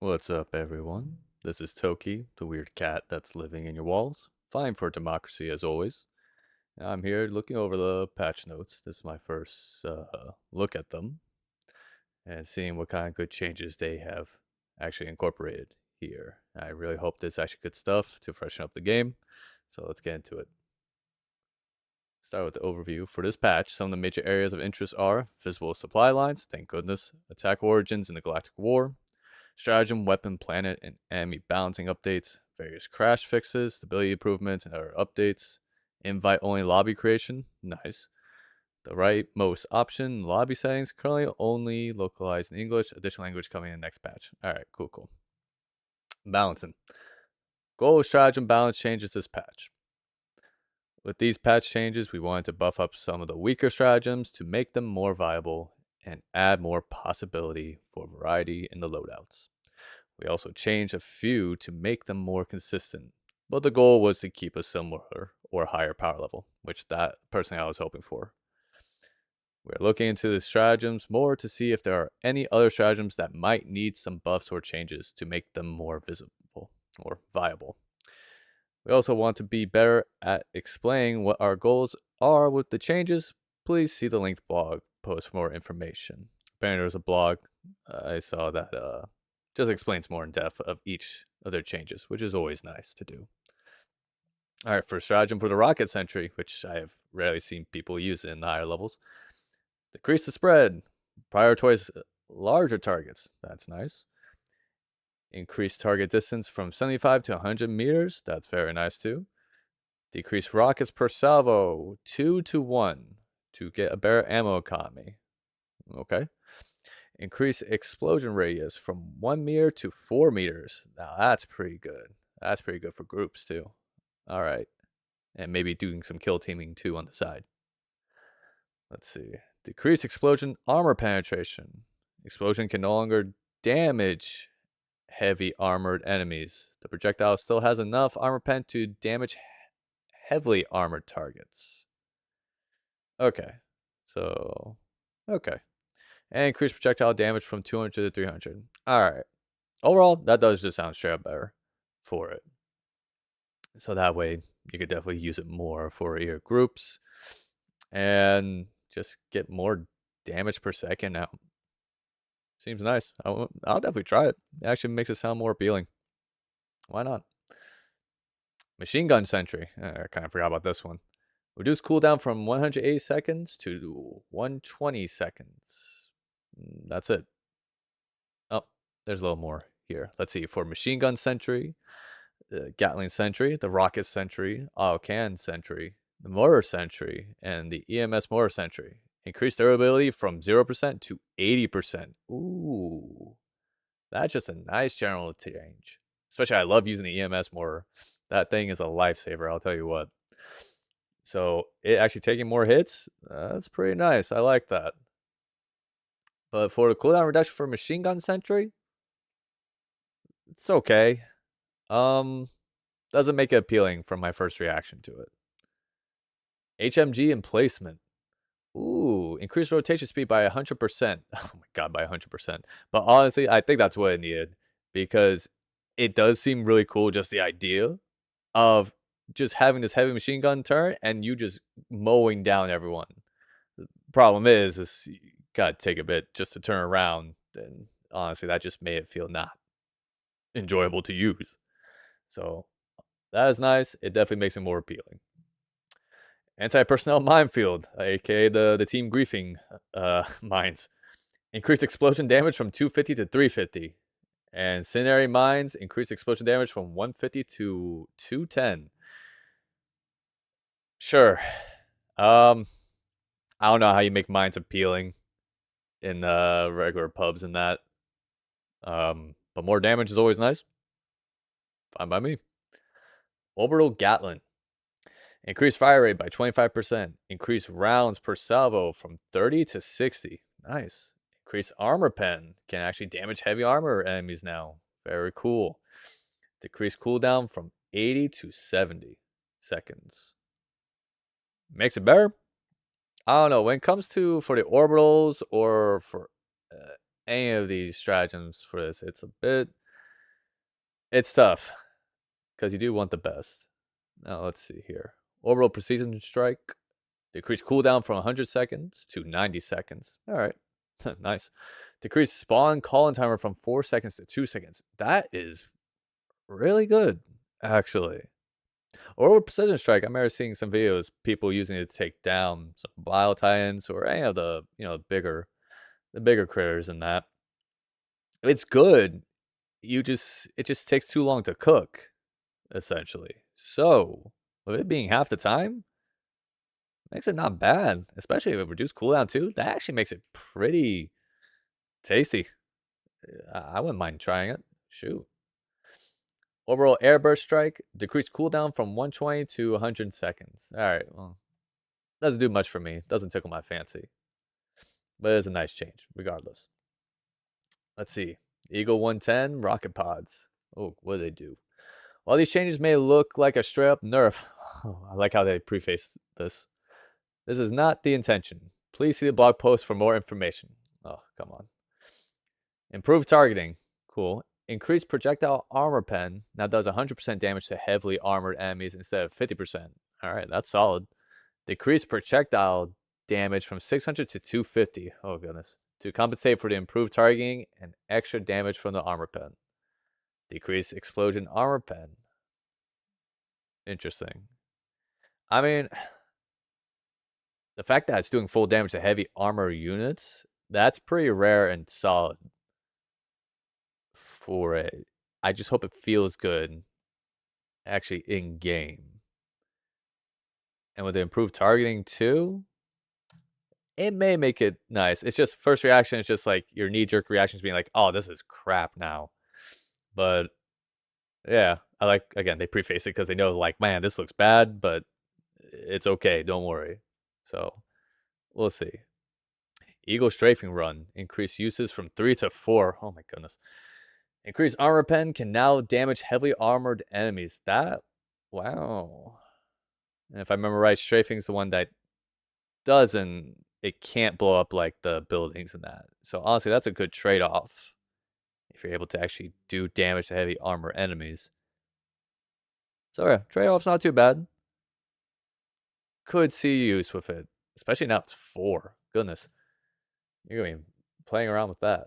What's up, everyone? This is Toki, the weird cat that's living in your walls. Fine for democracy, as always. I'm here looking over the patch notes. This is my first look at them and seeing what kind of good changes they have actually incorporated here. I really hope this is actually good stuff to freshen up the game. So let's get into it. Start with the overview. For this patch, some of the major areas of interest are visible supply lines, thank goodness, attack origins in the Galactic War, stratagem, weapon, planet, and enemy balancing updates, various crash fixes, stability improvements, and other updates, invite only lobby creation, nice. The rightmost option, lobby settings, currently only localized in English, additional language coming in the next patch. Alright, cool. Balancing. Goal of stratagem balance changes this patch. With these patch changes, we wanted to buff up some of the weaker stratagems to make them more viable and add more possibility for variety in the loadouts. We also changed a few to make them more consistent, but the goal was to keep a similar or higher power level, which that personally I was hoping for. We're looking into the stratagems more to see if there are any other stratagems that might need some buffs or changes to make them more visible or viable. We also want to be better at explaining what our goals are with the changes. Please see the linked blog post for more information. Apparently, there's a blog I saw that just explains more in depth of each of their changes, which is always nice to do. All right, for stratagem for the rocket sentry, which I have rarely seen people use in the higher levels. Decrease the spread. Prioritize larger targets. That's nice. Increase target distance from 75 to 100 meters. That's very nice too. Decrease rockets per salvo 2 to 1 to get a better ammo economy. Okay. Increase explosion radius from 1 meter to 4 meters. Now that's pretty good. That's pretty good for groups too. All right. And maybe doing some kill teaming too on the side. Let's see. Decrease explosion armor penetration. Explosion can no longer damage heavy armored enemies. The projectile still has enough armor pen to damage heavily armored targets. Okay. So, okay. And increase projectile damage from 200 to 300. All right. Overall, that does just sound straight up better for it. So that way, you could definitely use it more for your groups and just get more damage per second out. Seems nice. I'll definitely try it. It actually makes it sound more appealing. Why not? Machine gun sentry. I kind of forgot about this one. Reduce cooldown from 180 seconds to 120 seconds. That's it. Oh, there's a little more here. Let's see. For machine gun sentry, the Gatling sentry, the rocket sentry, auto cannon sentry, the mortar sentry, and the EMS mortar sentry. Increase durability from 0% to 80%. Ooh, that's just a nice general change. Especially, I love using the EMS mortar. That thing is a lifesaver, I'll tell you what. So, it actually taking more hits, that's pretty nice. I like that. But for the cooldown reduction for machine gun sentry, it's okay. Doesn't make it appealing from my first reaction to it. HMG emplacement. Ooh, increased rotation speed by 100%. Oh my god, by 100%. But honestly, I think that's what it needed because it does seem really cool, just the idea of just having this heavy machine gun turn and you just mowing down everyone. The problem is you gotta take a bit just to turn around, and honestly, that just made it feel not enjoyable to use. So that is nice. It definitely makes it more appealing. Anti-personnel minefield, aka the team griefing mines. Increased explosion damage from 250 to 350. And incendiary mines increased explosion damage from 150 to 210. Sure. I don't know how you make mines appealing in regular pubs and that. But more damage is always nice. Fine by me. Orbital Gatlin. Increase fire rate by 25%. Increase rounds per salvo from 30 to 60. Nice. Increase armor pen. Can actually damage heavy armor enemies now. Very cool. Decrease cooldown from 80 to 70 seconds. Makes it better. I don't know. When it comes to for the orbitals or for any of these stratagems for this, it's a bit It's tough because you do want the best. Now let's see here. Orbital Precision Strike. Decrease cooldown from 100 seconds to 90 seconds. All right. Nice. Decrease spawn call-in timer from 4 seconds to 2 seconds. That is really good, actually. Orbital Precision Strike, I remember seeing some videos, people using it to take down some Bile Titans or any of the, the bigger critters in that. It's good. It just takes too long to cook, essentially. So, with it being half the time, makes it not bad, especially with reduced cooldown too. That actually makes it pretty tasty. I wouldn't mind trying it. Shoot. Overall Airburst Strike, decreased cooldown from 120 to 100 seconds. Alright, well, doesn't do much for me. Doesn't tickle my fancy. But it's a nice change, regardless. Let's see. Eagle 110, Rocket Pods. Oh, what do they do? While these changes may look like a straight up nerf, I like how they preface this. This is not the intention. Please see the blog post for more information. Oh, come on. Improved targeting. Cool. Increased projectile armor pen. Now does 100% damage to heavily armored enemies instead of 50%. Alright, that's solid. Decreased projectile damage from 600 to 250. Oh, goodness. To compensate for the improved targeting and extra damage from the armor pen. Decreased explosion armor pen. Interesting. I mean, the fact that it's doing full damage to heavy armor units, that's pretty rare and solid for it. I just hope it feels good actually in game. And with the improved targeting too, it may make it nice. It's just first reaction, it's just like your knee-jerk reactions being like, oh, this is crap now. But yeah, I like, again, they preface it because they know like, man, this looks bad, but it's okay, don't worry. So we'll see. Eagle Strafing Run. Increase uses from 3 to 4. Oh my goodness. Increased armor pen can now damage heavily armored enemies. That, wow. And if I remember right, Strafing's the one that doesn't, it can't blow up like the buildings and that. So honestly, that's a good trade-off. If you're able to actually do damage to heavy armor enemies. So yeah, trade-off's not too bad. Could see use with it. Especially now it's 4. Goodness. You're going to be playing around with that.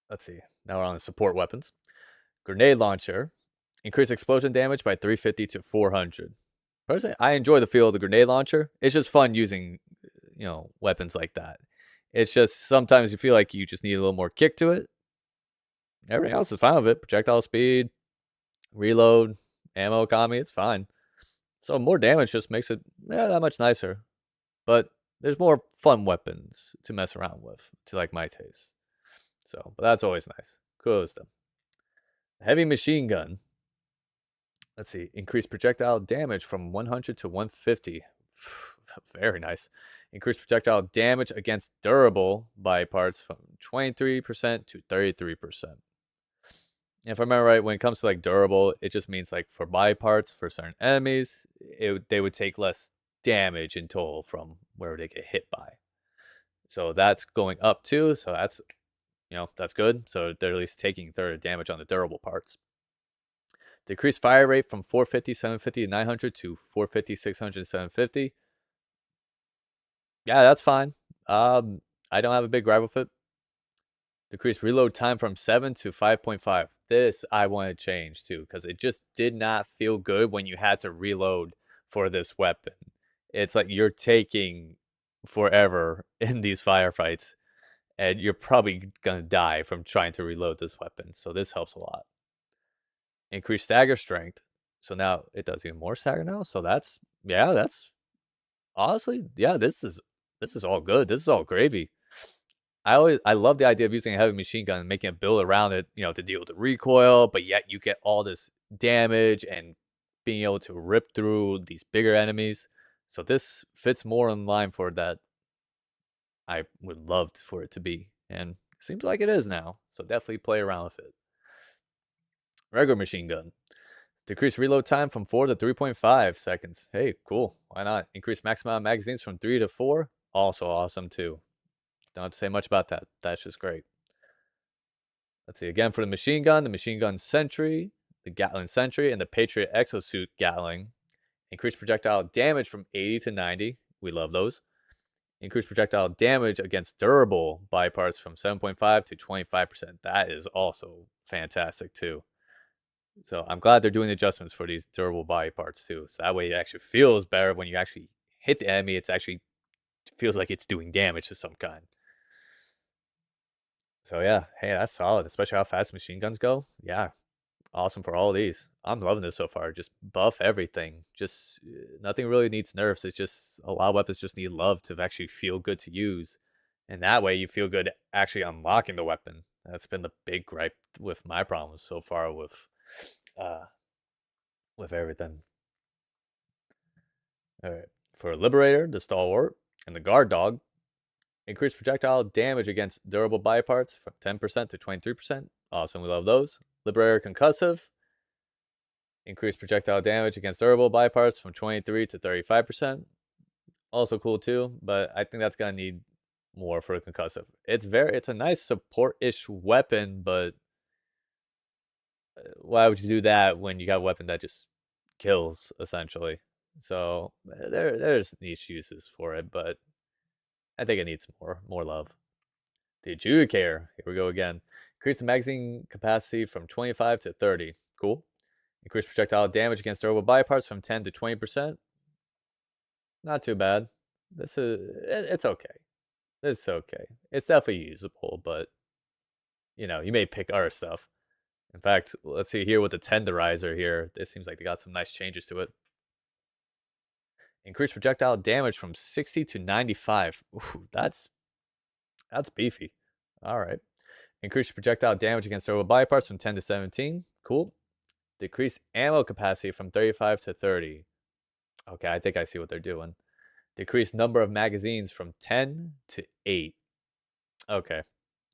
Let's see. Now we're on the support weapons. Grenade launcher. Increase explosion damage by 350 to 400. Personally, I enjoy the feel of the grenade launcher. It's just fun using, weapons like that. It's just sometimes you feel like you just need a little more kick to it. Everything else is fine with it. Projectile speed, reload, ammo economy, it's fine. So more damage just makes it that much nicer. But there's more fun weapons to mess around with, to like my taste. So, but that's always nice. Kudos to them. Heavy machine gun. Let's see. Increase projectile damage from 100 to 150. Very nice. Increase projectile damage against durable body parts from 23% to 33%. If I remember right, when it comes to like durable, it just means like for body parts for certain enemies, they would take less damage in total from where they get hit by. So that's going up too. So that's, that's good. So they're at least taking third damage on the durable parts. Decrease fire rate from 450, 750, 900 to 450, 600, 750. Yeah, that's fine. I don't have a big gripe with it. Decrease reload time from 7 to 5.5. This I want to change too, because it just did not feel good when you had to reload for this weapon. It's like you're taking forever in these firefights, and you're probably going to die from trying to reload this weapon. So this helps a lot. Increase stagger strength. So now it does even more stagger now. So that's honestly, this is all good. This is all gravy. I love the idea of using a heavy machine gun and making a build around it, to deal with the recoil, but yet you get all this damage and being able to rip through these bigger enemies. So this fits more in line for that I would love for it to be. And it seems like it is now. So definitely play around with it. Regular machine gun. Decrease reload time from 4 to 3.5 seconds. Hey, cool. Why not? Increase maximum magazines from 3 to 4. Also awesome too. Don't have to say much about that. That's just great. Let's see, again for the machine gun Sentry, the Gatling Sentry, and the Patriot Exosuit Gatling. Increased projectile damage from 80 to 90. We love those. Increased projectile damage against durable body parts from 7.5 to 25%. That is also fantastic too. So I'm glad they're doing adjustments for these durable body parts too. So that way it actually feels better when you actually hit the enemy. It's actually feels like it's doing damage of some kind. So yeah, hey, that's solid, especially how fast machine guns go. Yeah, awesome for all of these. I'm loving this so far. Just buff everything. Just nothing really needs nerfs. It's just a lot of weapons just need love to actually feel good to use. And that way you feel good actually unlocking the weapon. That's been the big gripe with my problems so far uh with everything. Alright. For Liberator, the Stalwart, and the Guard Dog, increase projectile damage against durable body parts from 10% to 23%. Awesome, we love those. Liberator Concussive, increase projectile damage against durable body parts from 23 to 35%. Also cool too, but I think that's gonna need more for a concussive. It's a nice support-ish weapon, but why would you do that when you got a weapon that just kills essentially? So there's niche uses for it, but I think it needs more love. The Adjudicator, here we go again. Increase the magazine capacity from 25 to 30. Cool. Increase projectile damage against durable body parts from 10 to 20%. Not too bad. It's okay. It's okay. It's definitely usable, but you know, you may pick other stuff. In fact, let's see here with the Tenderizer here. This seems like they got some nice changes to it. Increase projectile damage from 60 to 95. Ooh, that's beefy. All right. Increase projectile damage against durable body parts from 10 to 17. Cool. Decrease ammo capacity from 35 to 30. Okay, I think I see what they're doing. Decrease number of magazines from 10 to 8. Okay.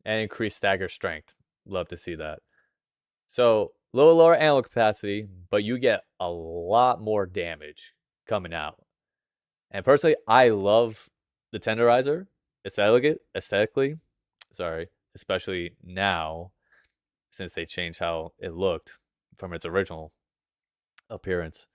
And increase stagger strength. Love to see that. So, lower ammo capacity, but you get a lot more damage coming out. And personally, I love the Tenderizer aesthetically. Sorry, especially now since they changed how it looked from its original appearance.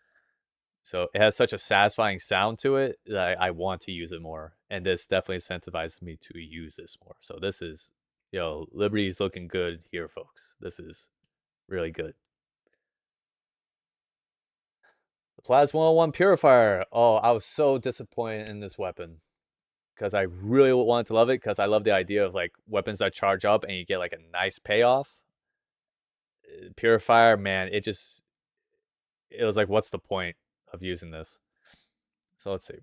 So it has such a satisfying sound to it that I want to use it more. And this definitely incentivizes me to use this more. So this is, Liberty's looking good here, folks. This is really good. The Plasma 101 Purifier. Oh, I was so disappointed in this weapon. Because I really wanted to love it, because I love the idea of like weapons that charge up and you get like a nice payoff. Purifier, man, it was like, what's the point of using this? So let's see.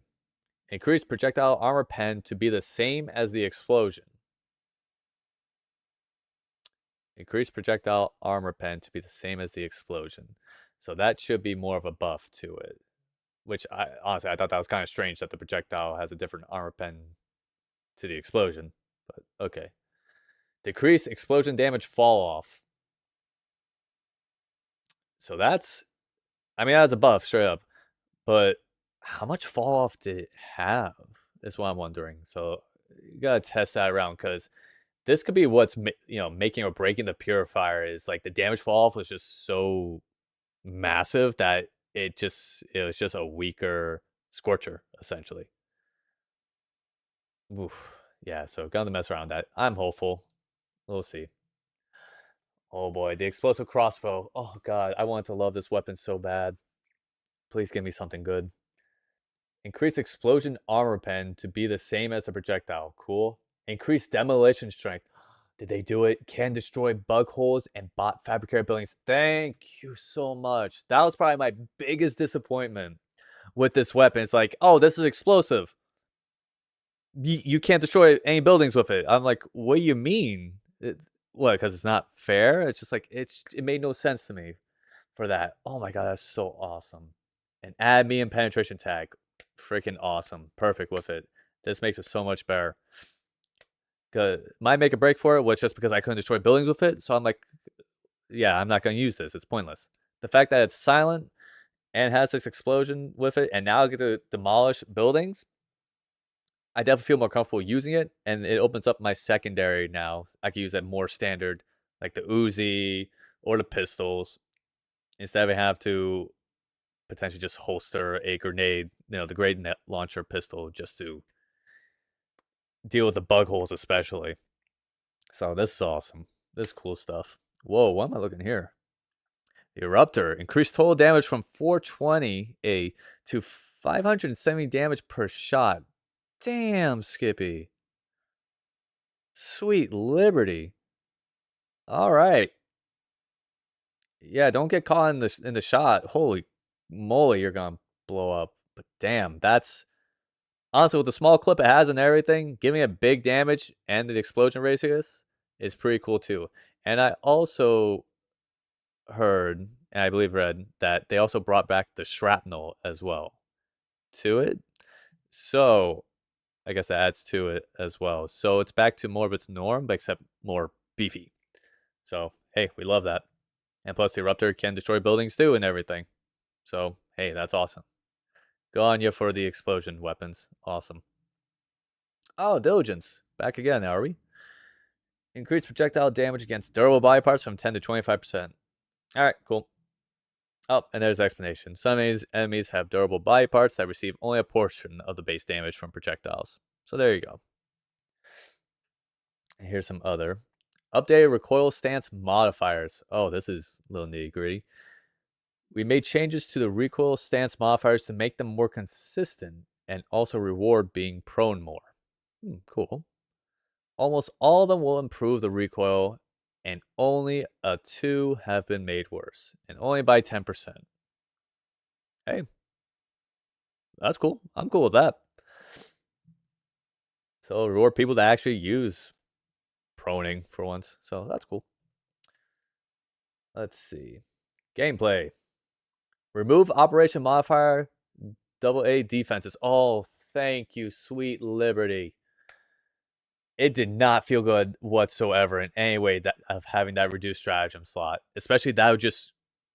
Increase projectile armor pen to be the same as the explosion. Increase projectile armor pen to be the same as the explosion. So that should be more of a buff to it. Which honestly I thought that was kind of strange that the projectile has a different armor pen to the explosion. But okay. Decrease explosion damage fall off. So that's a buff straight up. But how much fall off did it have? Is what I'm wondering. So you gotta test that around, because this could be what's making or breaking the purifier. Is like the damage fall off was just so massive that it was just a weaker scorcher essentially. Oof. Yeah, so gonna mess around with that. I'm hopeful. We'll see. Oh boy, the explosive crossbow. Oh god, I want to love this weapon so bad. Please give me something good. Increase explosion armor pen to be the same as the projectile. Cool. Increase demolition strength. Did they do it? Can destroy bug holes and bot fabricator buildings. Thank you so much. That was probably my biggest disappointment with this weapon. It's like, oh, this is explosive. You can't destroy any buildings with it. I'm like, what do you mean? What? Because it's not fair? It's just like, it made no sense to me for that. Oh my god, that's so awesome. And add me and penetration tag. Freaking awesome. Perfect with it. This makes it so much better. My make a break for it was just because I couldn't destroy buildings with it. So I'm like, yeah, I'm not going to use this. It's pointless. The fact that it's silent and has this explosion with it, and now I get to demolish buildings, I definitely feel more comfortable using it. And it opens up my secondary now. I can use that more standard like the Uzi or the pistols, instead of have to potentially just holster a grenade, the grenade net launcher pistol, just to deal with the bug holes, especially. So this is awesome. This is cool stuff. Whoa, what am I looking here? The Eruptor increased total damage from 420 to 570 damage per shot. Damn, Skippy. Sweet Liberty. All right. Yeah, don't get caught in the shot. Holy moly, you're gonna blow up. But damn, that's honestly with the small clip it has and everything, giving it big damage and the explosion radius is pretty cool too. And I also heard, and I believe read, that they also brought back the shrapnel as well to it. So I guess that adds to it as well. So it's back to more of its norm, but except more beefy. So hey, we love that. And plus the Eruptor can destroy buildings too and everything. So hey, that's awesome. Go on you for the explosion weapons. Awesome. Oh, Diligence. Back again, are we? Increase projectile damage against durable body parts from 10 to 25%. Alright, cool. Oh, and there's the explanation. Some enemies have durable body parts that receive only a portion of the base damage from projectiles. So there you go. And here's some other. Updated recoil stance modifiers. Oh, this is a little nitty gritty. We made changes to the recoil stance modifiers to make them more consistent and also reward being prone more. Cool. Almost all of them will improve the recoil, and only 2 have been made worse, and only by 10%. Hey, that's cool. I'm cool with that. So reward people that actually use proning for once. So that's cool. Let's see. Gameplay. Remove operation modifier AA defenses. Oh, thank you, sweet Liberty. It did not feel good whatsoever in any way that of having that reduced stratagem slot. Especially that would just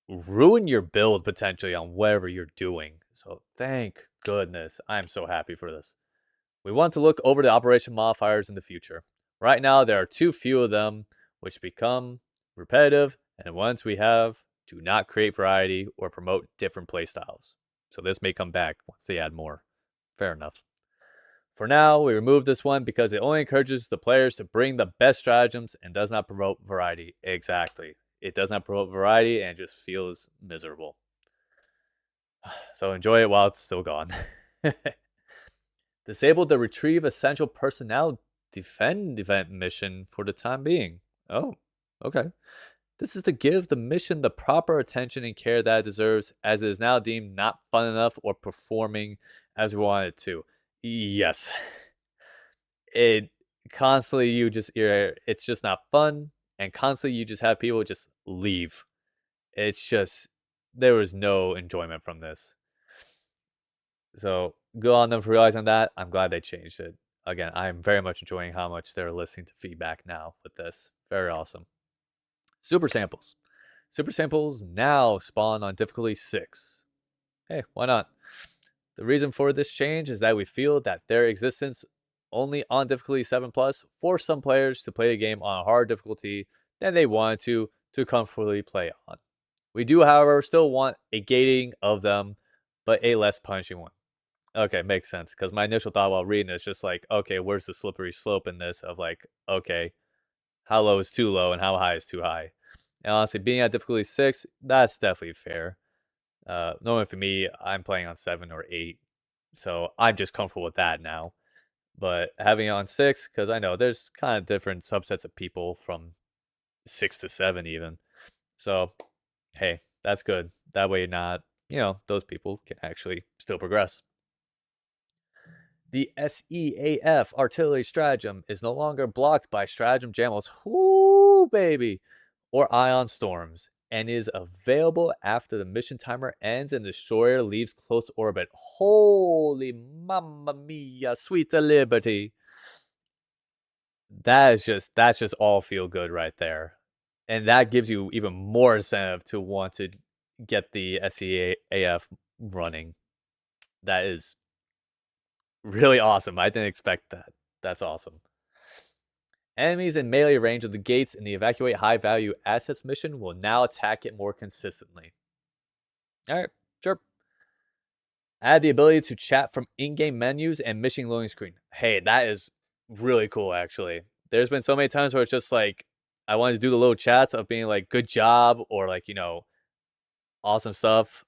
ruin your build potentially on whatever you're doing. So thank goodness. I'm so happy for this. We want to look over the operation modifiers in the future. Right now, there are too few of them, which become repetitive, and ones we have do not create variety or promote different playstyles. So this may come back once they add more. Fair enough. For now, we remove this one because it only encourages the players to bring the best stratagems and does not promote variety. Exactly. It does not promote variety and it just feels miserable. So enjoy it while it's still gone. Disable the retrieve essential personnel defend event mission for the time being. Oh, okay. This is to give the mission the proper attention and care that it deserves, as it is now deemed not fun enough or performing as we want it to. Yes. It constantly it's just not fun, and constantly you just have people just leave. It's just there was no enjoyment from this. So good on them for realizing that. I'm glad they changed it. Again, I'm very much enjoying how much they're listening to feedback now with this. Very awesome. Super samples. Super samples now spawn on difficulty 6. Hey, why not? The reason for this change is that we feel that their existence only on difficulty 7 plus forced some players to play the game on a hard difficulty than they wanted to comfortably play on. We do, however, still want a gating of them, but a less punishing one. Okay, makes sense. Because my initial thought while reading is just like, okay, where's the slippery slope in this? Of like, okay, how low is too low and how high is too high? And honestly, being at difficulty 6, that's definitely fair. Normally for me, I'm playing on 7 or 8, so I'm just comfortable with that now. But having it on 6, because I know there's kind of different subsets of people from 6 to 7 even. So, hey, that's good. That way not, those people can actually still progress. The SEAF artillery stratagem is no longer blocked by stratagem jammels, whoo baby, or ion storms, and is available after the mission timer ends and the destroyer leaves close orbit. Holy mamma mia, sweet liberty. That's just all feel good right there. And that gives you even more incentive to want to get the SEAF running. That is really awesome. I didn't expect that. That's awesome. Enemies in melee range of the gates in the evacuate high value assets mission will now attack it more consistently. Alright, sure. Add the ability to chat from in-game menus and mission loading screen. Hey, that is really cool, actually. There's been so many times where it's just like, I wanted to do the little chats of being like, good job, or like, awesome stuff.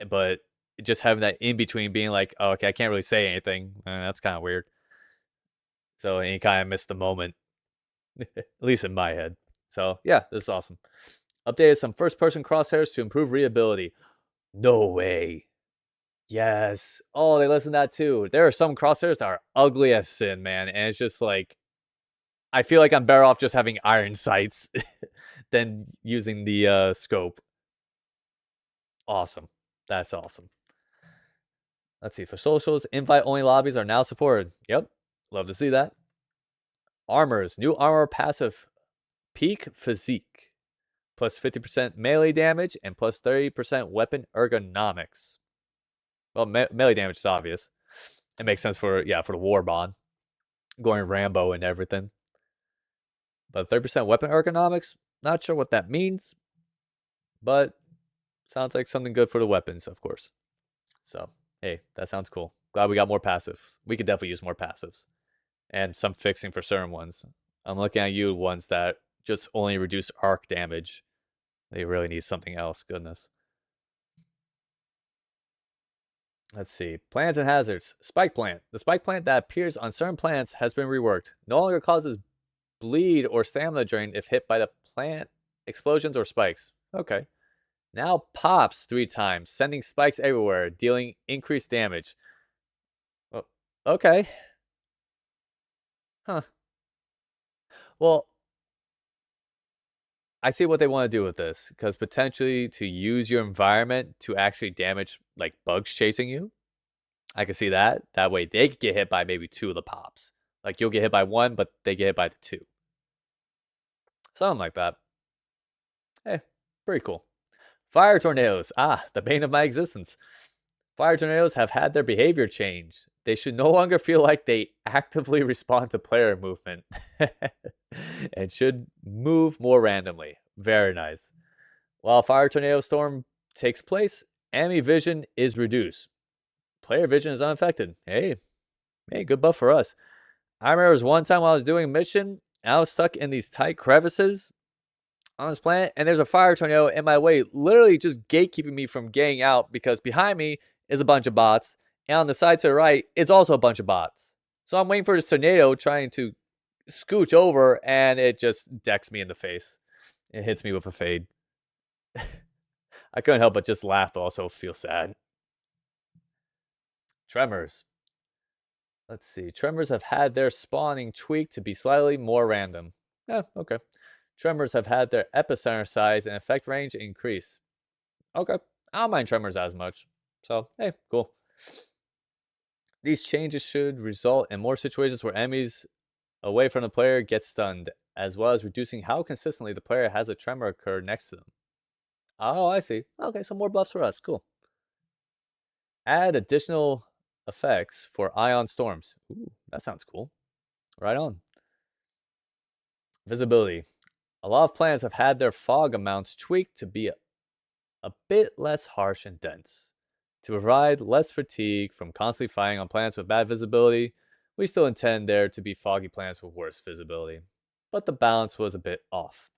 But just having that in between being like, oh, okay, I can't really say anything. That's kind of weird. So you kind of missed the moment, at least in my head. So yeah, this is awesome. Updated some first-person crosshairs to improve readability. No way. Yes. Oh, they listen to that too. There are some crosshairs that are ugly as sin, man. And it's just like, I feel like I'm better off just having iron sights than using the scope. Awesome. That's awesome. Let's see. For socials, invite-only lobbies are now supported. Yep. Love to see that. Armors. New armor passive. Peak physique. Plus 50% melee damage and plus 30% weapon ergonomics. Well, melee damage is obvious. It makes sense for the war bond. Going Rambo and everything. But 30% weapon ergonomics, not sure what that means. But sounds like something good for the weapons, of course. So, hey, that sounds cool. Glad we got more passives. We could definitely use more passives. And some fixing for certain ones. I'm looking at you ones that just only reduce arc damage. They really need something else. Goodness. Let's see. Plants and hazards. Spike plant. The spike plant that appears on certain plants has been reworked. No longer causes bleed or stamina drain if hit by the plant explosions or spikes. Okay. Now pops 3 times, sending spikes everywhere, dealing increased damage. Oh, okay. Huh. Well, I see what they want to do with this, because potentially to use your environment to actually damage like bugs chasing you. I can see that. That way they could get hit by maybe 2 of the pops. Like you'll get hit by 1, but they get hit by the 2. Something like that. Hey, pretty cool. Fire tornadoes. Ah, the bane of my existence. Fire tornadoes have had their behavior change. They should no longer feel like they actively respond to player movement and should move more randomly. Very nice. While fire tornado storm takes place, enemy vision is reduced. Player vision is unaffected. Hey, good buff for us. I remember there was one time while I was doing a mission, I was stuck in these tight crevices on this planet, and there's a fire tornado in my way, literally just gatekeeping me from getting out because behind me is a bunch of bots, and on the side to the right is also a bunch of bots. So I'm waiting for this tornado trying to scooch over, and it just decks me in the face. It hits me with a fade. I couldn't help but just laugh, but also feel sad. Tremors. Let's see. Tremors have had their spawning tweaked to be slightly more random. Yeah, okay. Tremors have had their epicenter size and effect range increase. Okay. I don't mind tremors as much. So, hey, cool. These changes should result in more situations where enemies away from the player get stunned, as well as reducing how consistently the player has a tremor occur next to them. Oh, I see. Okay, so more buffs for us. Cool. Add additional effects for ion storms. Ooh, that sounds cool. Right on. Visibility. A lot of planets have had their fog amounts tweaked to be a bit less harsh and dense. To provide less fatigue from constantly fighting on planets with bad visibility, we still intend there to be foggy planets with worse visibility. But the balance was a bit off.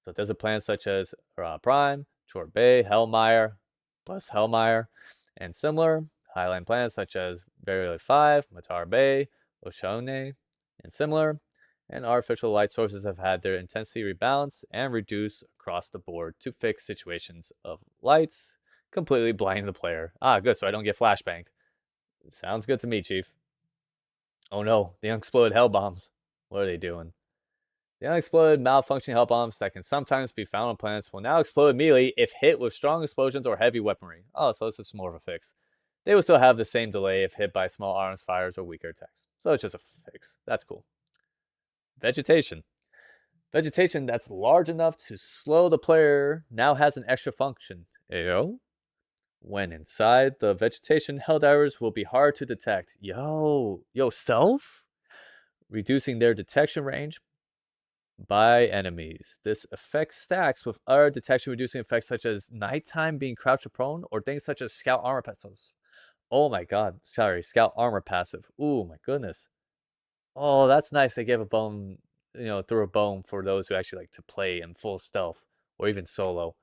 So desert planets such as Prime, Chort Bay, Hellmire, plus Hellmire, and similar highland planets such as Variable 5, Matar Bay, Oshone, and similar, and artificial light sources have had their intensity rebalanced and reduced across the board to fix situations of lights completely blinding the player. Ah, good, so I don't get flashbanged. Sounds good to me, Chief. Oh no, the unexploded hell bombs. What are they doing? The unexploded malfunctioning hell bombs that can sometimes be found on planets will now explode immediately if hit with strong explosions or heavy weaponry. Oh, so this is more of a fix. They will still have the same delay if hit by small arms, fires, or weaker attacks. So it's just a fix. That's cool. Vegetation. Vegetation that's large enough to slow the player now has an extra function. Ayo. When inside the vegetation, Helldivers will be hard to detect. Yo, stealth? reducing their detection range by enemies. This effect stacks with other detection reducing effects such as nighttime being crouched prone or things such as scout armor passive. Oh my god, sorry, scout armor passive. Ooh, my goodness. Oh, that's nice. They gave a bone, through a bone for those who actually like to play in full stealth or even solo.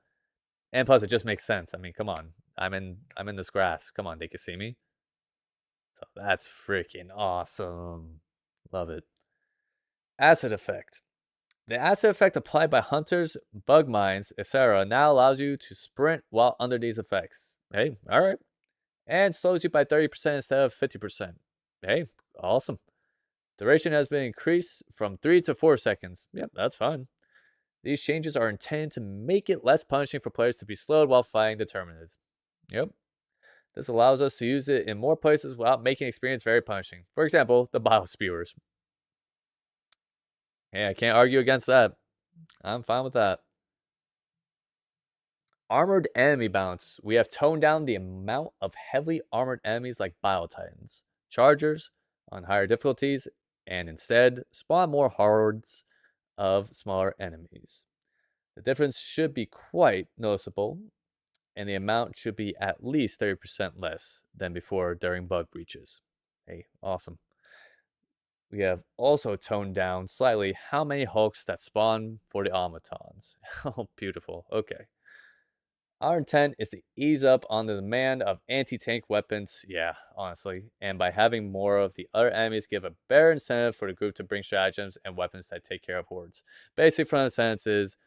And plus, it just makes sense. I mean, come on, I'm in this grass. Come on, they can see me. So that's freaking awesome. Love it. Acid effect. The acid effect applied by hunters, bug mines, etc. now allows you to sprint while under these effects. Hey, all right. And slows you by 30% instead of 50%. Hey, awesome. Duration has been increased from 3 to 4 seconds. Yep, that's fine. These changes are intended to make it less punishing for players to be slowed while fighting the Terminids. Yep. This allows us to use it in more places without making experience very punishing. For example, the Bile Spewers. Hey, I can't argue against that. I'm fine with that. Armored enemy balance. We have toned down the amount of heavily armored enemies like Bile Titans, Chargers on higher difficulties, and instead spawn more hordes of smaller enemies. The difference should be quite noticeable, and the amount should be at least 30% less than before during bug breaches. Hey, awesome. We have also toned down slightly how many hulks that spawn for the automatons. Oh, beautiful. Okay. Our intent is to ease up on the demand of anti-tank weapons, yeah, honestly, and by having more of the other enemies give a better incentive for the group to bring stratagems and weapons that take care of hordes. Basically, from the sentence is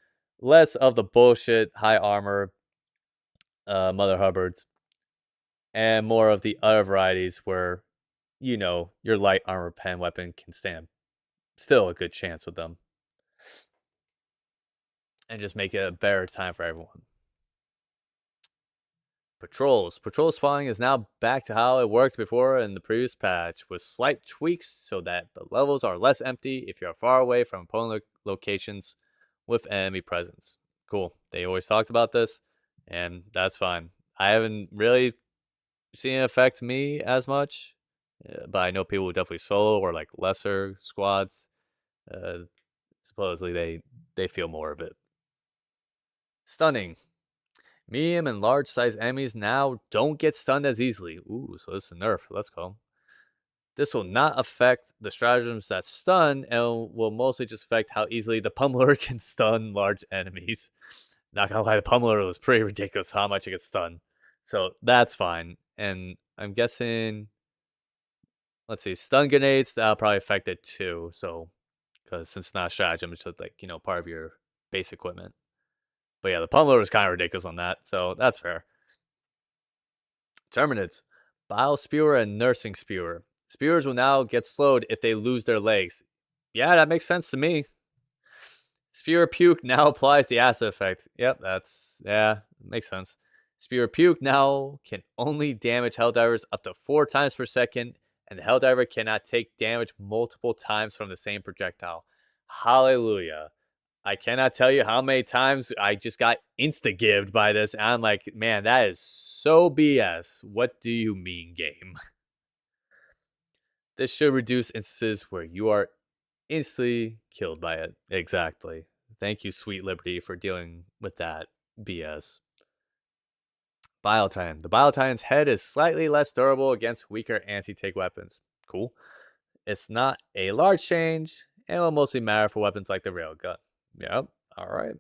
less of the bullshit high armor Mother Hubbards, and more of the other varieties where, your light armor pen weapon can stand still a good chance with them. And just make it a better time for everyone. Patrols. Patrol spawning is now back to how it worked before in the previous patch, with slight tweaks so that the levels are less empty if you're far away from opponent locations with enemy presence. Cool. They always talked about this, and that's fine. I haven't really seen it affect me as much, but I know people who definitely solo or like lesser squads. Uh, Supposedly they feel more of it. Stunning. Medium and large size enemies now don't get stunned as easily. Ooh, so this is a nerf. Let's go. This will not affect the stratagems that stun and will mostly just affect how easily the pummeler can stun large enemies. Not gonna lie, the pummeler was pretty ridiculous how much it gets stun. So that's fine. And I'm guessing, let's see, stun grenades, that'll probably affect it too. So, because since it's not a stratagem, it's just like, part of your base equipment. But yeah, the pummeler was kind of ridiculous on that. So that's fair. Terminids, Bile Spewer and Nursing Spewer. Spewers will now get slowed if they lose their legs. Yeah, that makes sense to me. Spewer Puke now applies the acid effect. Yep, makes sense. Spewer Puke now can only damage Helldivers up to 4 times per second, and the Helldiver cannot take damage multiple times from the same projectile. Hallelujah. I cannot tell you how many times I just got insta-gived by this, and I'm like, man, that is so BS. What do you mean, game? This should reduce instances where you are instantly killed by it. Exactly. Thank you, Sweet Liberty, for dealing with that BS. Biotitan. The Biotitan's head is slightly less durable against weaker anti-tank weapons. Cool. It's not a large change, and will mostly matter for weapons like the Railgun. Yep, alright.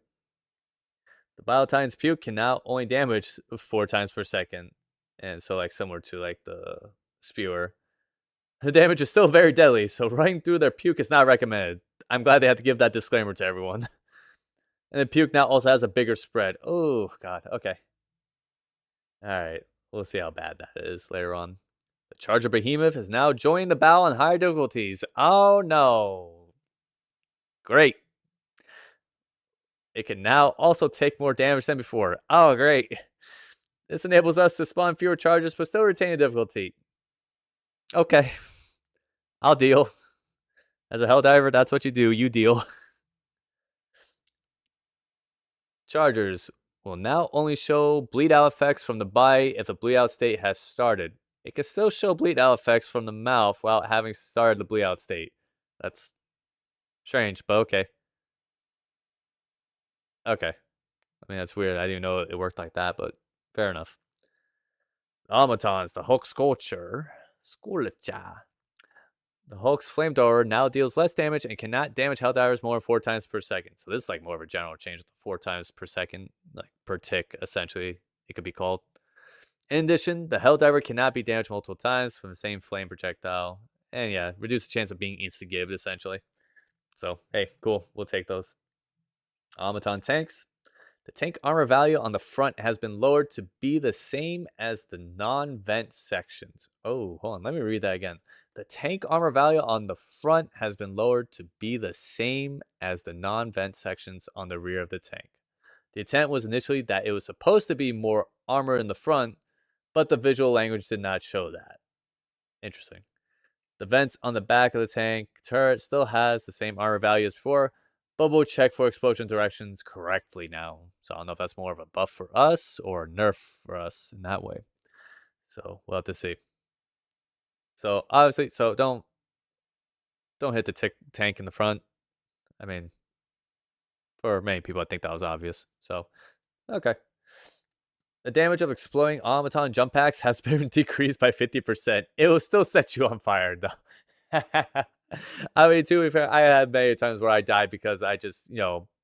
The Biotitan's puke can now only damage 4 times per second. And so, like, similar to, like, the Spewer. The damage is still very deadly, so running through their puke is not recommended. I'm glad they had to give that disclaimer to everyone. And the puke now also has a bigger spread. Oh, God, okay. Alright, we'll see how bad that is later on. The Charger Behemoth is now joining the battle on higher difficulties. Oh, no. Great. It can now also take more damage than before. Oh, great. This enables us to spawn fewer charges, but still retain the difficulty. Okay. I'll deal. As a Helldiver, that's what you do. You deal. Chargers will now only show bleed out effects from the body if the bleed out state has started. It can still show bleed out effects from the mouth without having started the bleed out state. That's strange, but okay. Okay. I mean, that's weird. I didn't even know it worked like that, but fair enough. Automatons, the Hulk Sculpture. Sculpture. The Hulk's flamethrower now deals less damage and cannot damage Helldivers more than 4 times per second. So this is like more of a general change with the 4 times per second, like per tick, essentially, it could be called. In addition, the Helldiver cannot be damaged multiple times from the same flame projectile. And yeah, reduce the chance of being insta-gibbed, essentially. So, hey, cool. We'll take those. Automaton tanks. The tank armor value on the front has been lowered to be the same as the non-vent sections. Oh, hold on. Let me read that again. The tank armor value on the front has been lowered to be the same as the non-vent sections on the rear of the tank. The intent was initially that it was supposed to be more armor in the front, but the visual language did not show that. Interesting. The vents on the back of the tank turret still has the same armor value as before, but we'll check for explosion directions correctly now. So I don't know if that's more of a buff for us or a nerf for us in that way. So we'll have to see. So obviously, so don't hit the tank in the front. I mean, for many people, I think that was obvious. So, okay. The damage of exploding automaton jump packs has been decreased by 50%. It will still set you on fire, though. I mean, to be fair, I had many times where I died because I just,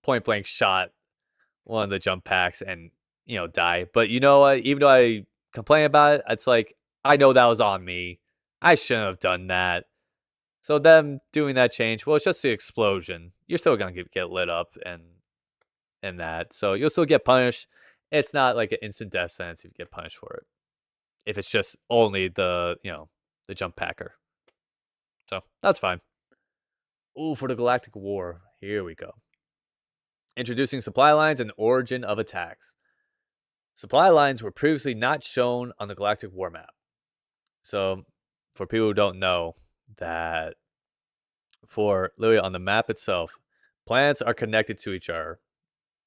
point blank shot one of the jump packs and, die. But you know what? Even though I complain about it, it's like, I know that was on me. I shouldn't have done that. So them doing that change, well, it's just the explosion. You're still going to get lit up and that. So you'll still get punished. It's not like an instant death sentence if you get punished for it. If it's just only the jump packer. So that's fine. Ooh, for the Galactic War. Here we go. Introducing supply lines and origin of attacks. Supply lines were previously not shown on the Galactic War map. So for people who don't know, that for literally on the map itself, planets are connected to each other.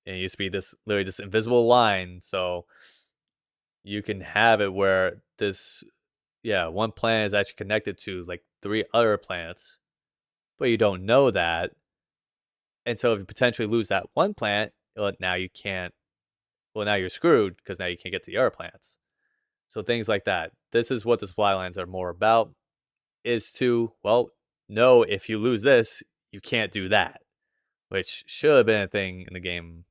And it used to be this invisible line. So you can have it where one planet is actually connected to like 3 other planets, but you don't know that. And so if you potentially lose that one planet, well, now you can't. Well, now you're screwed because now you can't get to the other planets. So things like that. This is what the supply lines are more about. Is to know if you lose this, you can't do that, which should have been a thing in the game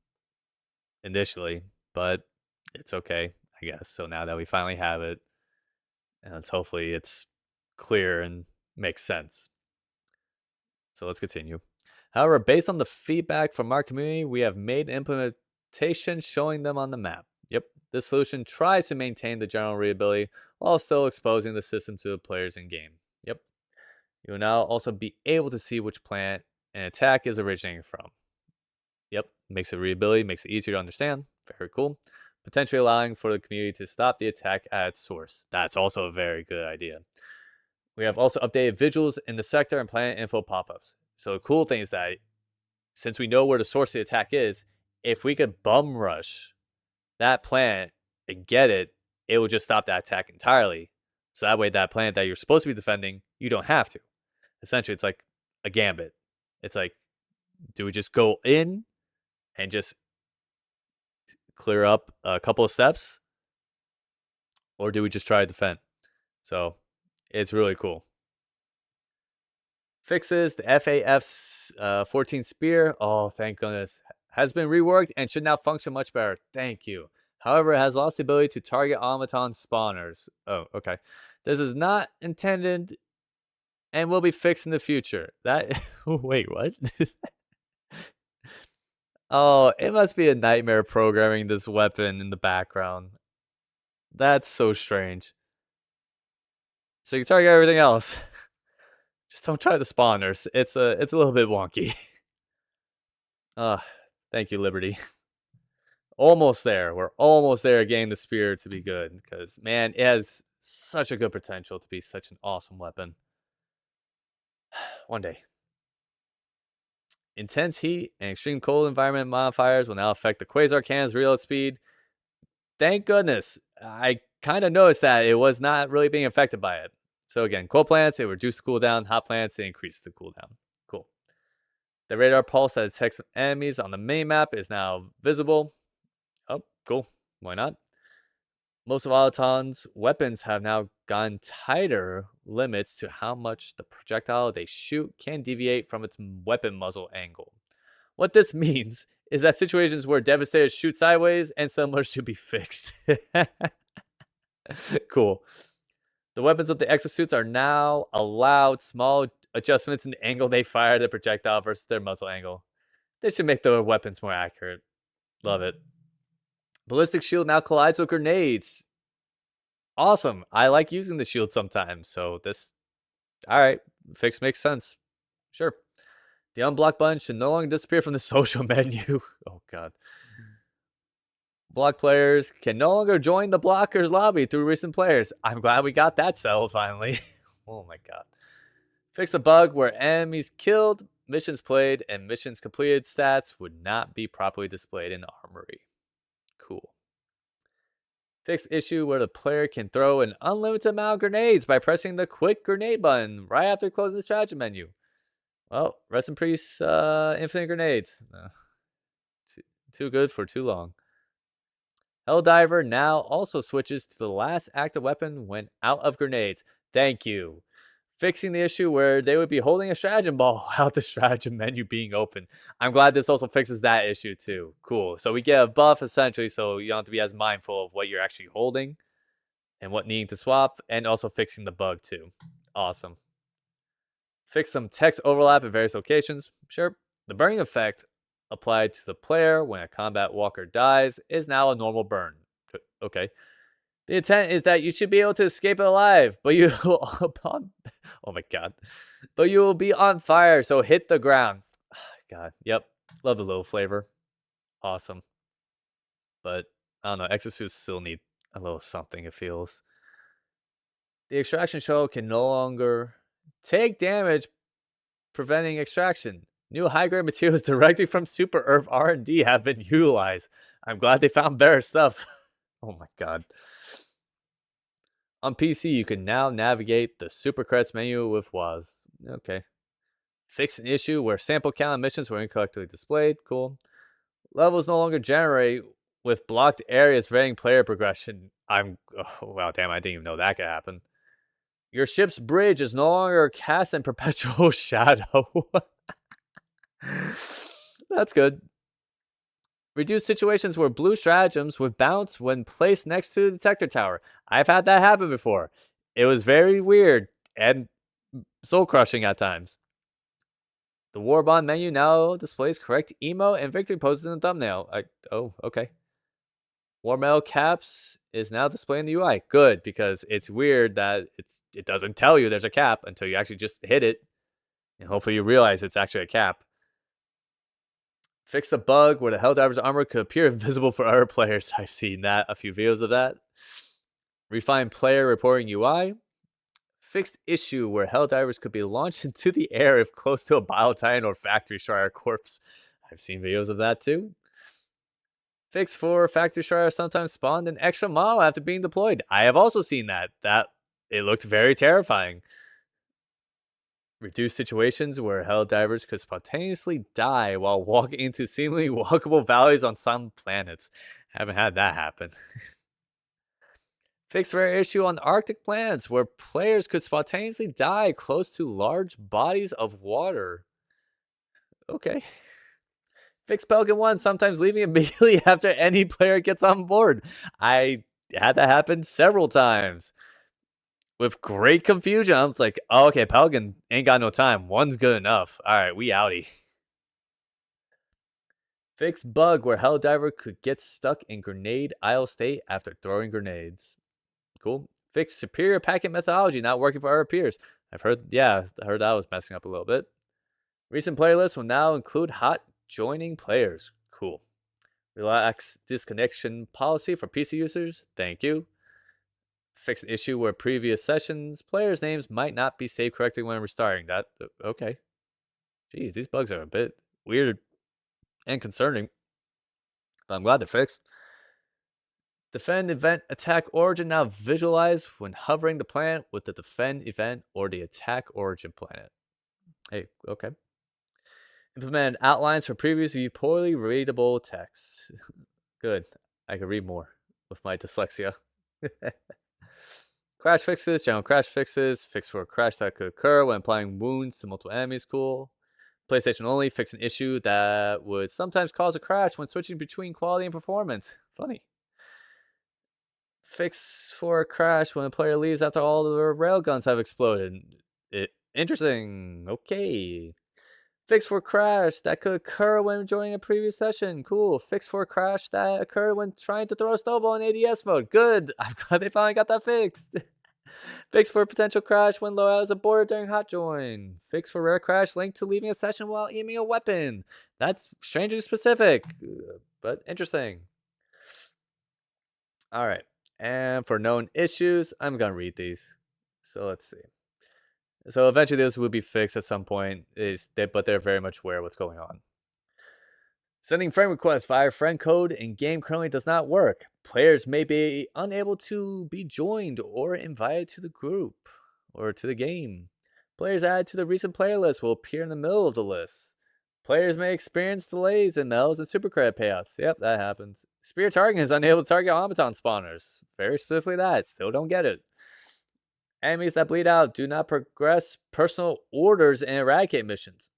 initially, but it's okay, I guess. So now that we finally have it, and hopefully it's clear and makes sense. So let's continue. However, based on the feedback from our community, we have made implementation showing them on the map. Yep, this solution tries to maintain the general readability while still exposing the system to the players in game. Yep. You will now also be able to see which planet an attack is originating from. Yep, makes it readability, makes it easier to understand. Very cool. Potentially allowing for the community to stop the attack at its source. That's also a very good idea. We have also updated visuals in the sector and planet info pop-ups. So the cool thing is that since we know where the source of the attack is, if we could bum rush that planet and get it, it will just stop that attack entirely. So that way that planet that you're supposed to be defending, you don't have to. Essentially, it's like a gambit. It's like, do we just go in and just clear up a couple of steps? Or do we just try to defend? So it's really cool. Fixes the FAF's 14 Spear. Oh, thank goodness. Has been reworked and should now function much better. Thank you. However, it has lost the ability to target automaton spawners. Oh, okay. This is not intended and will be fixed in the future. That wait, what? Oh, it must be a nightmare programming this weapon in the background. That's so strange. So you target everything else. Just don't try the spawners. It's a little bit wonky. Thank you, Liberty. Almost there. We're almost there getting the spear to be good. Because, man, it has such a good potential to be such an awesome weapon. One day. Intense heat and extreme cold environment modifiers will now affect the Quasar cannon's reload speed. Thank goodness. I kind of noticed that it was not really being affected by it. So again, cold planets, it reduced the cooldown. Hot planets, it increased the cooldown. The radar pulse that detects enemies on the minimap is now visible. Oh, cool. Why not? Most of Autoton's weapons have now gotten tighter limits to how much the projectile they shoot can deviate from its weapon muzzle angle. What this means is that situations where Devastators shoot sideways and similar should be fixed. Cool. The weapons of the exosuits are now allowed small adjustments in the angle they fire the projectile versus their muzzle angle. This should make the weapons more accurate. Love it. Ballistic shield now collides with grenades. Awesome. I like using the shield sometimes, so this... Alright, fix makes sense. Sure. The unblock button should no longer disappear from the social menu. Oh god. Block players can no longer join the blockers lobby through recent players. I'm glad we got that settled finally. Oh my god. Fix a bug where enemies killed, missions played, and missions completed stats would not be properly displayed in Armory. Cool. Fix issue where the player can throw an unlimited amount of grenades by pressing the quick grenade button right after closing the strategy menu. Well, rest in peace, infinite grenades. Too good for too long. Helldiver now also switches to the last active weapon when out of grenades. Thank you. Fixing the issue where they would be holding a stratagem ball without the stratagem menu being open. I'm glad this also fixes that issue too. Cool. So we get a buff essentially, so you don't have to be as mindful of what you're actually holding and what needing to swap, and also fixing the bug too. Awesome. Fix some text overlap at various locations. Sure. The burning effect applied to the player when a combat walker dies is now a normal burn. Okay. The intent is that you should be able to escape it alive, but you will oh my god. But you will be on fire, so hit the ground. God, yep. Love the little flavor. Awesome. But I don't know, exosuits still need a little something, it feels. The extraction shuttle can no longer take damage, preventing extraction. New high-grade materials directly from Super Earth R&D have been utilized. I'm glad they found better stuff. Oh my god. On PC, you can now navigate the Super Credits menu with WAS. Okay. Fix an issue where sample count and missions were incorrectly displayed. Cool. Levels no longer generate with blocked areas varying player progression. Oh, wow, damn, I didn't even know that could happen. Your ship's bridge is no longer cast in perpetual shadow. That's good. Reduce situations where blue stratagems would bounce when placed next to the detector tower. I've had that happen before. It was very weird and soul-crushing at times. The Warbond menu now displays correct emo and victory poses in the thumbnail. Oh, okay. War Metal Caps is now displaying the UI. Good, because it's weird that it doesn't tell you there's a cap until you actually just hit it. And hopefully you realize it's actually a cap. Fix the bug where the Helldiver's armor could appear invisible for other players. I've seen that, a few videos of that. Refine player reporting UI. Fixed issue where Helldivers could be launched into the air if close to a Biotitan or Factory Strider corpse. I've seen videos of that too. Fix for Factory Strider sometimes spawned an extra model after being deployed. I have also seen that. It looked very terrifying. Reduce situations where Helldivers could spontaneously die while walking into seemingly walkable valleys on some planets. Haven't had that happen. Fix rare issue on Arctic planets where players could spontaneously die close to large bodies of water. Okay. Fix Pelican 1 sometimes leaving immediately after any player gets on board. I had that happen several times. With great confusion, I was like, oh, okay, Pelican ain't got no time. One's good enough. All right, we outie. Fix bug where Helldiver could get stuck in grenade aisle state after throwing grenades. Cool. Fix superior packet methodology not working for our peers. I heard that was messing up a little bit. Recent player lists will now include hot joining players. Cool. Relax disconnection policy for PC users. Thank you. Fix an issue where previous sessions players' names might not be saved correctly when restarting. Okay. Jeez, these bugs are a bit weird and concerning, but I'm glad they're fixed. Defend event attack origin now visualized when hovering the planet with the defend event or the attack origin planet. Hey, okay. Implement outlines for previously poorly readable text. Good. I can read more with my dyslexia. Crash fixes, general crash fixes, fix for a crash that could occur when applying wounds to multiple enemies. Cool. PlayStation only, fix an issue that would sometimes cause a crash when switching between quality and performance. Funny. Fix for a crash when a player leaves after all the railguns have exploded. Interesting. Okay. Fix for crash that could occur when joining a previous session. Cool. Fix for crash that occurred when trying to throw a snowball in ADS mode. Good. I'm glad they finally got that fixed. Fix for potential crash when loadout is aborted during hot join. Fix for rare crash linked to leaving a session while aiming a weapon. That's strangely specific, but interesting. All right. And for known issues, I'm going to read these. So let's see. So eventually this will be fixed at some point, but they're very much aware of what's going on. Sending friend requests via friend code in game currently does not work. Players may be unable to be joined or invited to the group or to the game. Players added to the recent player list will appear in the middle of the list. Players may experience delays in medals and super credit payouts. Yep, that happens. Spear targeting is unable to target automaton spawners. Very specifically that. Still don't get it. Enemies that bleed out do not progress personal orders and eradicate missions.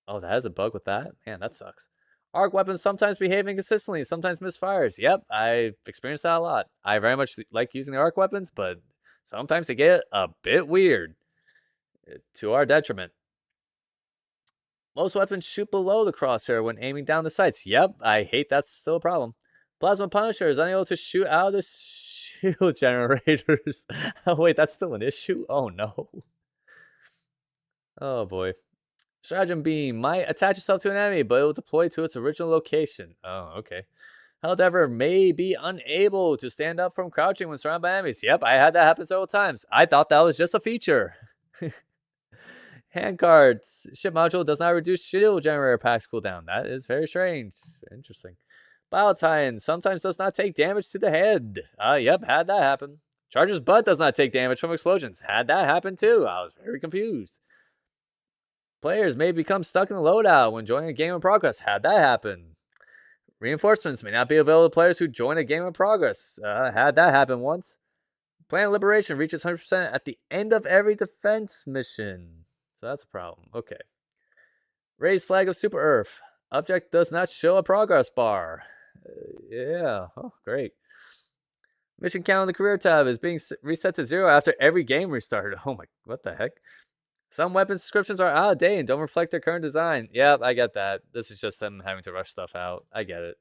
Oh, that is a bug with that? Man, that sucks. Arc weapons sometimes behave inconsistently, sometimes misfires. Yep, I've experienced that a lot. I very much like using the arc weapons, but sometimes they get a bit weird to our detriment. Most weapons shoot below the crosshair when aiming down the sights. Yep, I hate that's still a problem. Plasma Punisher is unable to shoot out of the shield generators. Oh, wait, that's still an issue? Oh, no. Oh, boy. Stratagem Beam might attach itself to an enemy, but it will deploy to its original location. Oh, okay. HELLDIVER may be unable to stand up from crouching when surrounded by enemies. Yep, I had that happen several times. I thought that was just a feature. Handcards. Ship module does not reduce shield generator packs cooldown. That is very strange. Interesting. Biotitan sometimes does not take damage to the head. Yep, had that happen. Charger's butt does not take damage from explosions. Had that happen too. I was very confused. Players may become stuck in the loadout when joining a game in progress. Had that happen. Reinforcements may not be available to players who join a game in progress. Had that happen once. Planet Liberation reaches 100% at the end of every defense mission. So that's a problem. Okay. Raised flag of Super Earth. Object does not show a progress bar. Yeah. Oh, great. Mission count on the career tab is being reset to 0 after every game restart. Oh my, what the heck? Some weapon descriptions are out of date and don't reflect their current design. Yep, I get that. This is just them having to rush stuff out. I get it.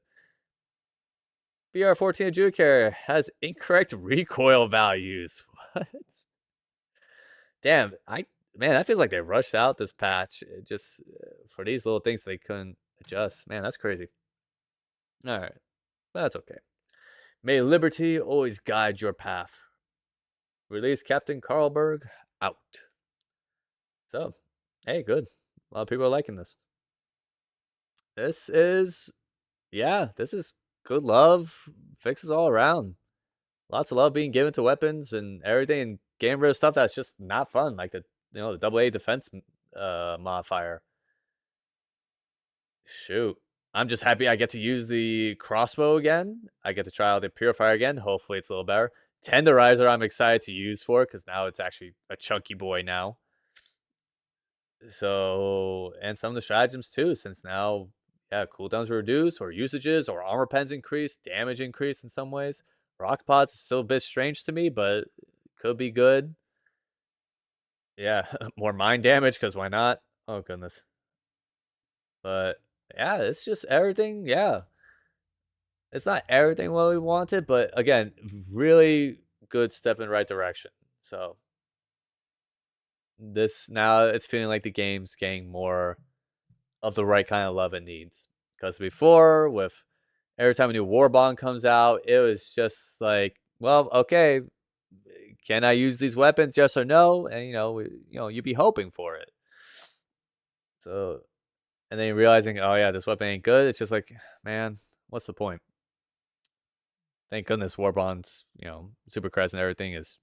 BR14 Adjudicator has incorrect recoil values. What? Damn, man, that feels like they rushed out this patch just for these little things they couldn't adjust. Man, that's crazy. All right, that's okay. May liberty always guide your path. Release Captain Carlberg out. So, hey, good. A lot of people are liking this. This is good love. Fixes all around. Lots of love being given to weapons and everything, and getting rid of stuff that's just not fun, like the AA defense modifier. Shoot. I'm just happy I get to use the crossbow again. I get to try out the purifier again. Hopefully it's a little better. Tenderizer I'm excited to use for it because now it's actually a chunky boy now. So, and some of the stratagems too, since now, yeah, cooldowns reduce, or usages, or armor pens increase, damage increase in some ways. Rock pods is still a bit strange to me, but could be good. Yeah, more mind damage, because why not? Oh, goodness. But, yeah, it's just everything, yeah. It's not everything what we wanted, but again, really good step in the right direction. So, now it's feeling like the game's getting more of the right kind of love it needs. Because before, with every time a new war bond comes out, it was just like, well, okay, can I use these weapons? Yes or no? And you'd be hoping for it. So, and then realizing, oh yeah, this weapon ain't good. It's just like, man, what's the point? Thank goodness war bonds, super crest and everything is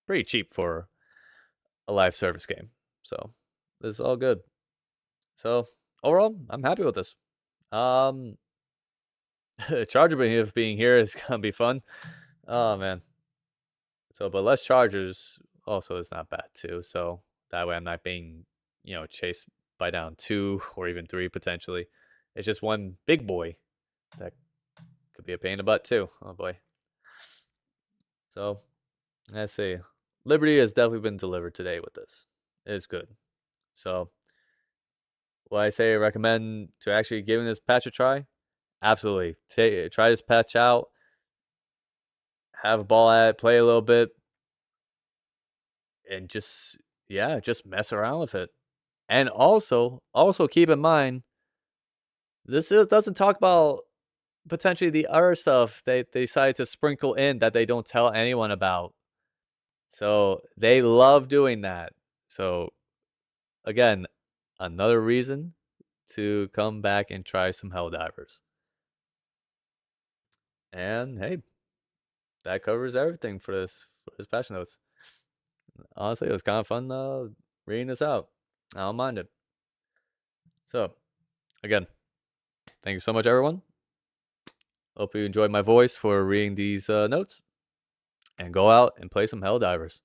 pretty cheap for a live service game. So this is all good. So overall, I'm happy with this. Um, Charger being here is gonna be fun. Oh man. So, but less Chargers also is not bad too. So that way I'm not being, chased by down two or even three potentially. It's just one big boy that could be a pain in the butt too. Oh boy. So let's see. Liberty has definitely been delivered today with this. It's good. So what I say recommend to actually giving this patch a try? Absolutely. Try this patch out. Have a ball at it, play a little bit, and just mess around with it. And also keep in mind, doesn't talk about potentially the other stuff they decide to sprinkle in that they don't tell anyone about. So they love doing that. So again, another reason to come back and try some Helldivers. And hey, that covers everything for this patch notes. Honestly, it was kind of fun reading this out. I don't mind it. So again, thank you so much, everyone. Hope you enjoyed my voice for reading these notes. And go out and play some Helldivers.